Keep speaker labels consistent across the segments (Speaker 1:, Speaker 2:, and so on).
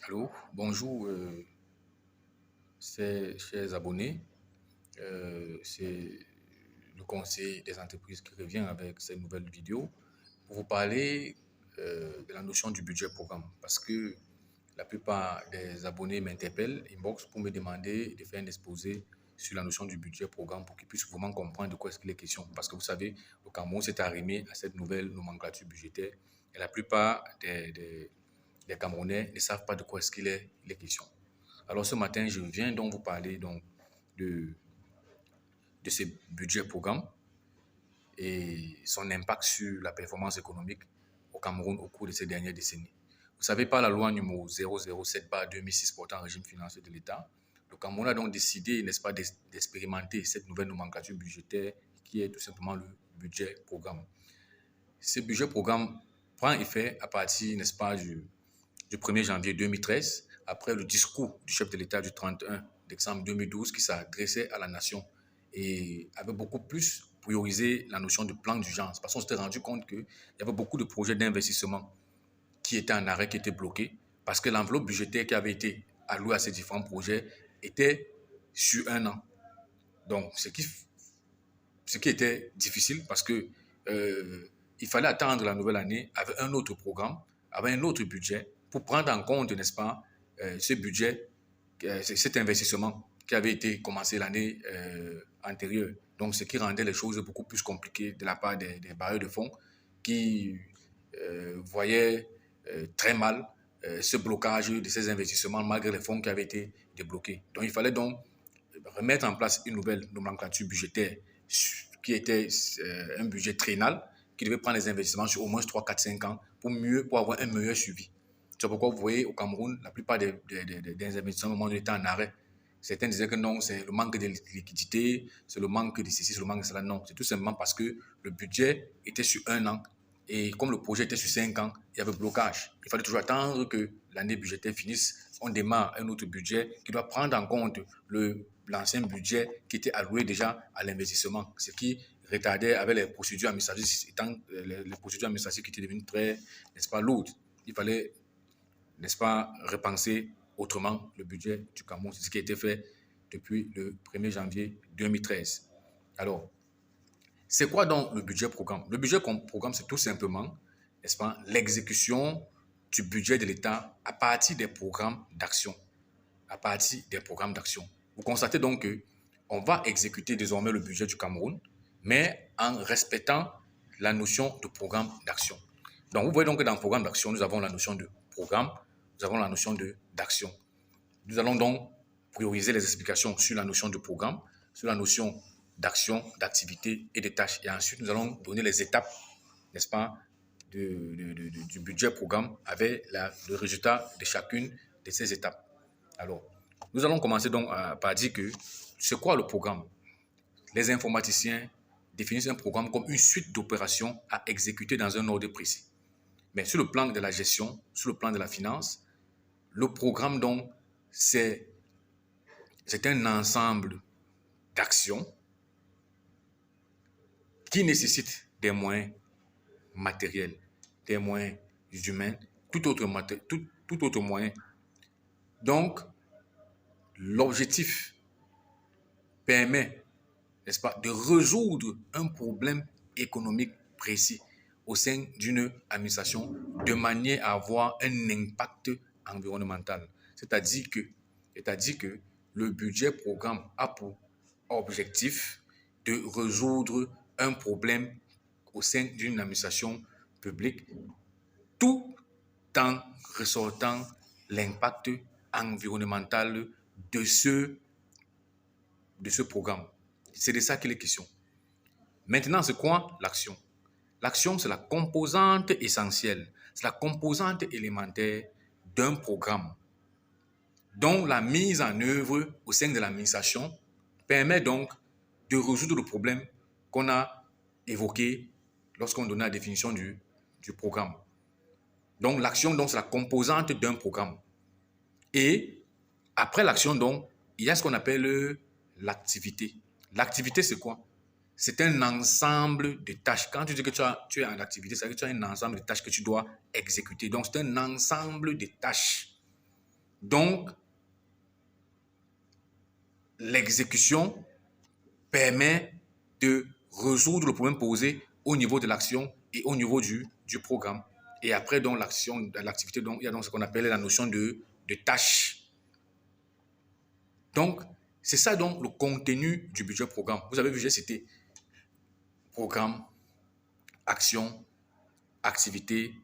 Speaker 1: Allô, bonjour, chers abonnés. C'est le conseil des entreprises qui revient avec cette nouvelle vidéo pour vous parler de la notion du budget programme. Parce que la plupart des abonnés m'interpellent, inbox, pour me demander de faire un exposé sur la notion du budget programme pour qu'ils puissent vraiment comprendre de quoi est-ce qu'il est question. Parce que vous savez, le Cameroun s'est arrimé à cette nouvelle nomenclature budgétaire et la plupart des Camerounais ne savent pas de quoi est-ce il est question. Alors ce matin, je viens donc vous parler donc de, de ce budget programme et son impact sur la performance économique au Cameroun au cours de ces dernières décennies. Vous savez, par la loi numéro 007/2006 portant régime financier de l'État, le Cameroun a donc décidé, n'est-ce pas, d'expérimenter cette nouvelle nomenclature budgétaire qui est tout simplement le budget programme. Ce budget programme prend effet à partir, n'est-ce pas, du 1er janvier 2013, après le discours du chef de l'État du 31 décembre 2012 qui s'adressait à la nation et avait beaucoup plus priorisé la notion de plan d'urgence parce qu'on s'était rendu compte qu'il y avait beaucoup de projets d'investissement qui étaient en arrêt, qui étaient bloqués parce que l'enveloppe budgétaire qui avait été allouée à ces différents projets était sur un an. Donc, ce qui était difficile parce que il fallait attendre la nouvelle année avec un autre programme, avec un autre budget pour prendre en compte, n'est-ce pas, ce budget, cet investissement qui avait été commencé l'année antérieure. Donc, ce qui rendait les choses beaucoup plus compliquées de la part des bailleurs de fonds qui voyaient très mal ce blocage de ces investissements malgré les fonds qui avaient été débloqués. Donc, il fallait donc remettre en place une nouvelle nomenclature budgétaire qui était un budget triennal qui devait prendre les investissements sur au moins 3, 4, 5 ans pour avoir un meilleur suivi. C'est pourquoi vous voyez au Cameroun, la plupart des investissements au monde étaient en arrêt. Certains disaient que non, c'est le manque de liquidité, c'est le manque de ceci, c'est le manque de cela. Non, c'est tout simplement parce que le budget était sur un an et comme le projet était sur 5 ans, il y avait blocage. Il fallait toujours attendre que l'année budgétaire finisse. On démarre un autre budget qui doit prendre en compte l'ancien budget qui était alloué déjà à l'investissement, ce qui retardait avec les procédures administratives, étant les procédures administratives qui étaient devenues très, n'est-ce pas, lourdes. Il fallait, n'est-ce pas, repenser autrement le budget du Cameroun. C'est ce qui a été fait depuis le 1er janvier 2013. Alors, c'est quoi donc le budget programme? Le budget programme, c'est tout simplement, n'est-ce pas, l'exécution du budget de l'État à partir des programmes d'action. À partir des programmes d'action. Vous constatez donc que on va exécuter désormais le budget du Cameroun, mais en respectant la notion de programme d'action. Donc, vous voyez donc que dans le programme d'action, nous avons la notion de programme, nous avons la notion d'action. Nous allons donc prioriser les explications sur la notion de programme, sur la notion d'action, d'activité et de tâches. Et ensuite, nous allons donner les étapes, n'est-ce pas, du budget programme avec le résultat de chacune de ces étapes. Alors, nous allons commencer donc par dire que c'est quoi le programme? Les informaticiens définissent un programme comme une suite d'opérations à exécuter dans un ordre précis. Mais sur le plan de la gestion, sur le plan de la finance, le programme donc, c'est un ensemble d'actions qui nécessitent des moyens matériels, des moyens humains, tout autre moyen. Donc, l'objectif permet, n'est-ce pas, de résoudre un problème économique précis au sein d'une administration de manière à avoir un impact environnemental. C'est-à-dire que le budget programme a pour objectif de résoudre un problème au sein d'une administration publique tout en ressortant l'impact environnemental de ce programme. C'est de ça qu'il est question. Maintenant, c'est quoi l'action? L'action, c'est la composante essentielle, c'est la composante élémentaire d'un programme dont la mise en œuvre au sein de l'administration permet donc de résoudre le problème qu'on a évoqué lorsqu'on donnait la définition du programme. Donc, l'action, donc, c'est la composante d'un programme. Et après l'action, donc, il y a ce qu'on appelle l'activité. L'activité, c'est quoi? C'est un ensemble de tâches. Quand tu dis que tu es en activité, c'est-à-dire que tu as un ensemble de tâches que tu dois exécuter. Donc, c'est un ensemble de tâches Donc, l'exécution permet de résoudre le problème posé au niveau de l'action et au niveau du programme. Et après, donc, l'activité, donc, il y a donc ce qu'on appelle la notion de tâche. Donc, c'est ça donc le contenu du budget programme. Vous avez vu, j'ai cité programme, action, activité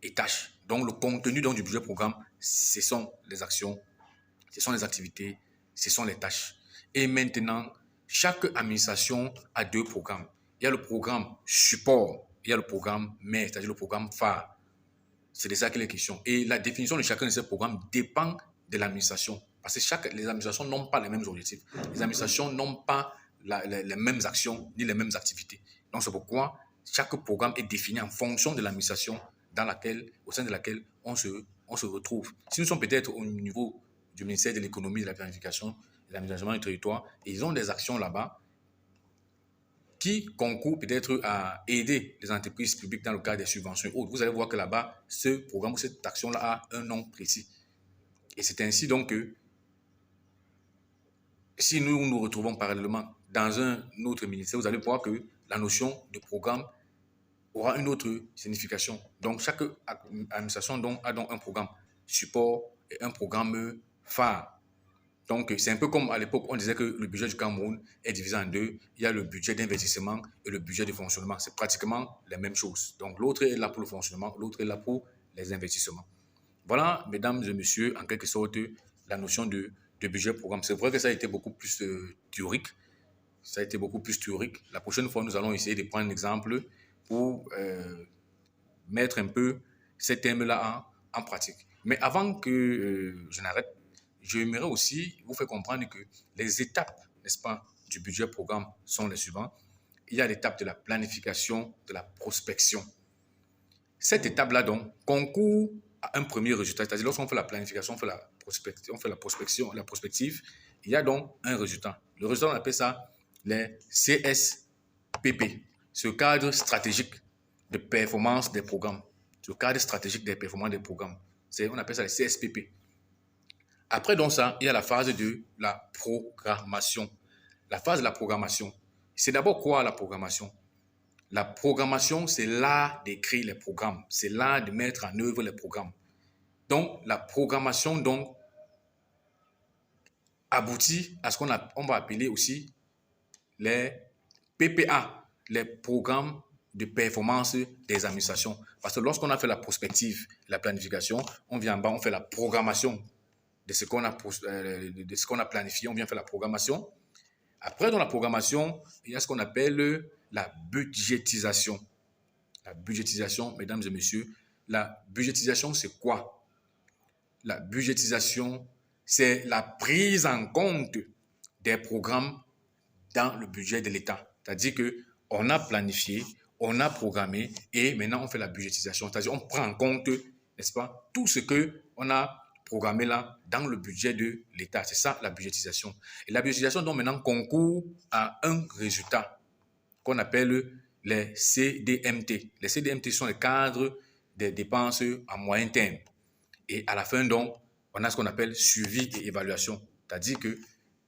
Speaker 1: et tâches. Donc, le contenu donc, du budget programme, ce sont les actions, ce sont les activités, ce sont les tâches. Et maintenant, chaque administration a deux programmes. Il y a le programme support, il y a le programme mère, c'est-à-dire le programme phare. C'est de ça qu'il est question. Et la définition de chacun de ces programmes dépend de l'administration. Parce que les administrations n'ont pas les mêmes objectifs. Les administrations n'ont pas les mêmes actions ni les mêmes activités. Donc, c'est pourquoi chaque programme est défini en fonction de l'administration au sein de laquelle on se retrouve. Si nous sommes peut-être au niveau du ministère de l'économie, de la planification, de l'aménagement du territoire, ils ont des actions là-bas qui concourent peut-être à aider les entreprises publiques dans le cadre des subventions et autres. Vous allez voir que là-bas, ce programme ou cette action-là a un nom précis. Et c'est ainsi donc que si nous nous retrouvons parallèlement dans un autre ministère, vous allez voir que la notion de programme aura une autre signification. Donc, chaque administration donc, a donc un programme support et un programme phare. Donc, c'est un peu comme à l'époque, on disait que le budget du Cameroun est divisé en deux. Il y a le budget d'investissement et le budget de fonctionnement. C'est pratiquement la même chose. Donc, l'autre est là pour le fonctionnement, l'autre est là pour les investissements. Voilà, mesdames et messieurs, en quelque sorte, la notion de budget programme. C'est vrai que ça a été beaucoup plus théorique. Ça a été beaucoup plus théorique. La prochaine fois, nous allons essayer de prendre un exemple pour mettre un peu ces thèmes-là en pratique. Mais avant que je n'arrête, j'aimerais aussi vous faire comprendre que les étapes, n'est-ce pas, du budget programme sont les suivantes. Il y a l'étape de la planification, de la prospection. Cette étape-là, donc, concourt à un premier résultat. C'est-à-dire, lorsqu'on fait la planification, on fait la prospection, la prospective, il y a donc un résultat. Le résultat, on appelle ça les CSPP, ce cadre stratégique de performance des programmes. Ce cadre stratégique des performances des programmes. On appelle ça les CSPP. Après donc ça, il y a la phase de la programmation. La phase de la programmation, c'est d'abord quoi la programmation? La programmation, c'est l'art d'écrire les programmes. C'est l'art de mettre en œuvre les programmes. Donc, la programmation donc aboutit à ce qu'on va appeler aussi les PPA, les programmes de performance des administrations. Parce que lorsqu'on a fait la prospective, la planification, on vient en bas, on fait la programmation de ce qu'on a planifié, on vient faire la programmation. Après, dans la programmation, il y a ce qu'on appelle la budgétisation. La budgétisation, mesdames et messieurs, la budgétisation, c'est quoi? La budgétisation, c'est la prise en compte des programmes dans le budget de l'État. C'est-à-dire qu'on a planifié, on a programmé et maintenant on fait la budgétisation. C'est-à-dire qu'on prend en compte, n'est-ce pas, tout ce qu'on a programmé là dans le budget de l'État. C'est ça la budgétisation. Et la budgétisation donc maintenant concourt à un résultat qu'on appelle les CDMT. Les CDMT sont les cadres des dépenses à moyen terme. Et à la fin donc, on a ce qu'on appelle suivi et évaluation. C'est-à-dire que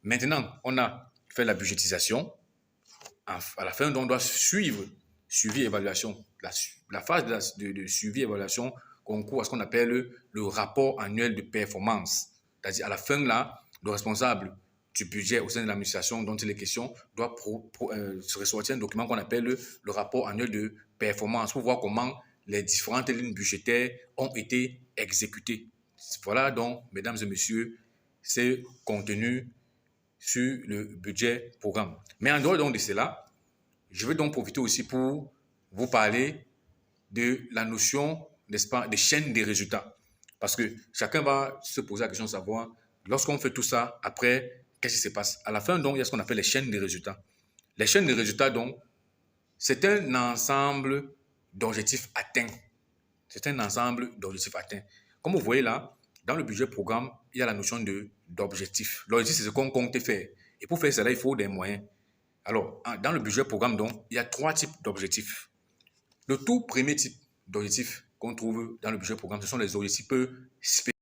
Speaker 1: maintenant, on a fait la budgétisation. À la fin, donc, on doit suivre suivi et évaluation. La phase de suivi et évaluation concourt à ce qu'on appelle le rapport annuel de performance. C'est-à-dire, à la fin, là, le responsable du budget au sein de l'administration dont il est question doit se ressortir un document qu'on appelle le rapport annuel de performance pour voir comment les différentes lignes budgétaires ont été exécutées. Voilà donc, mesdames et messieurs, c'est contenu sur le budget programme. Mais en dehors donc de cela, je vais donc profiter aussi pour vous parler de la notion, n'est-ce pas, de chaîne des résultats. Parce que chacun va se poser la question de savoir, lorsqu'on fait tout ça, après, qu'est-ce qui se passe? À la fin, donc, il y a ce qu'on appelle les chaînes des résultats. Les chaînes des résultats, donc, c'est un ensemble d'objectifs atteints. C'est un ensemble d'objectifs atteints. Comme vous voyez là, dans le budget programme, il y a la notion d'objectif. L'objectif, c'est ce qu'on compte faire. Et pour faire cela, il faut des moyens. Alors, dans le budget programme, donc, il y a 3 types d'objectifs. Le tout premier type d'objectif qu'on trouve dans le budget programme, ce sont les objectifs spécifiques.